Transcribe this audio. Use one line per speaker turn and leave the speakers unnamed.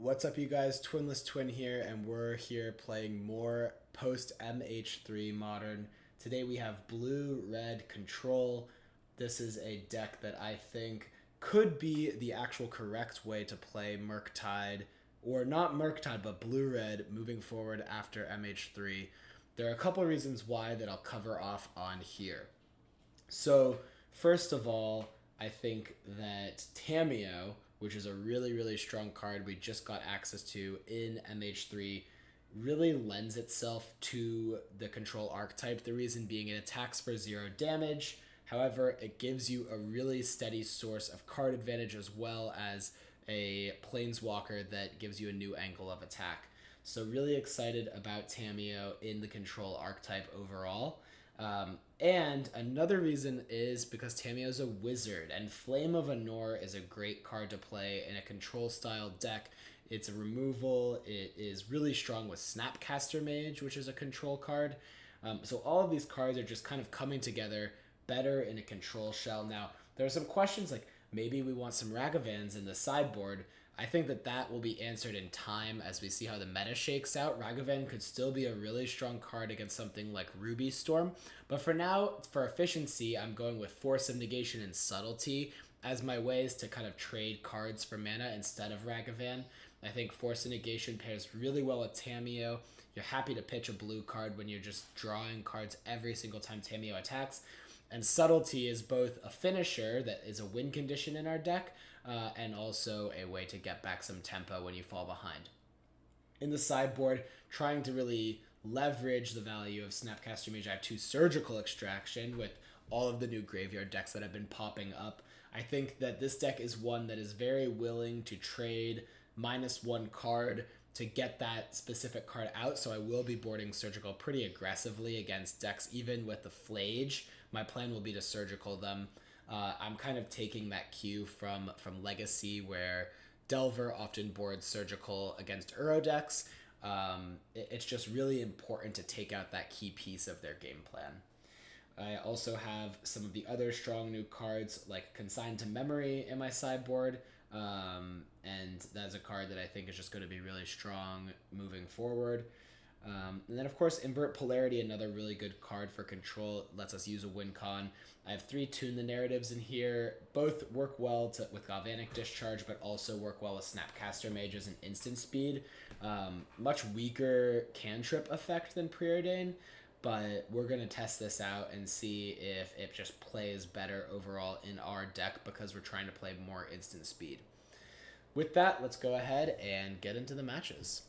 What's up, you guys? Twinless Twin here, and we're here playing more post MH3 Modern. Today we have Blue Red Control. This is a deck that I think could be the actual correct way to play Murktide, or not Murktide, but Blue Red moving forward after MH3. There are a couple reasons why that I'll cover off on here. So, first of all, I think that tamiyo, which is a really strong card we just got access to in MH3, really lends itself to the control archetype. The reason being it attacks for 0 damage. However, it gives you a really steady source of card advantage as well as a planeswalker that gives you a new angle of attack. So really excited about tamiyo in the control archetype overall. And another reason is because tamiyo is a wizard, and Flame of Anor is a great card to play in a control style deck. It's a removal. It is really strong with Snapcaster Mage, which is a control card. So all of these cards are just kind of coming together better in a control shell. Now, there are some questions like maybe we want some Ragavans in the sideboard. I think that will be answered in time as we see how the meta shakes out. Ragavan could still be a really strong card against something like Ruby Storm. But for now, for efficiency, I'm going with Force of Negation and Subtlety as my ways to kind of trade cards for mana instead of Ragavan. I think Force of Negation pairs really well with tamiyo. You're happy to pitch a blue card when you're just drawing cards every single time tamiyo attacks. And Subtlety is both a finisher that is a win condition in our deck, and also a way to get back some tempo when you fall behind. In the sideboard, trying to really leverage the value of Snapcaster Mage, I have 2 Surgical Extraction with all of the new graveyard decks that have been popping up. I think that this deck is one that is very willing to trade -1 card to get that specific card out, so I will be boarding Surgical pretty aggressively against decks, even with the Flage. My plan will be to Surgical them. I'm kind of taking that cue from Legacy, where Delver often boards Surgical against Uro decks. It's just really important to take out that key piece of their game plan. I also have some of the other strong new cards like Consigned to Memory in my sideboard, and that's a card that I think is just going to be really strong moving forward. And then, of course, Invert Polarity, another really good card for control. It lets us use a win con. I have 3 Tune the Narratives in here. Both work well with Galvanic Discharge, but also work well with Snapcaster Mage as an instant speed. Much weaker cantrip effect than Preordain, but we're going to test this out and see if it just plays better overall in our deck because we're trying to play more instant speed. With that, let's go ahead and get into the matches.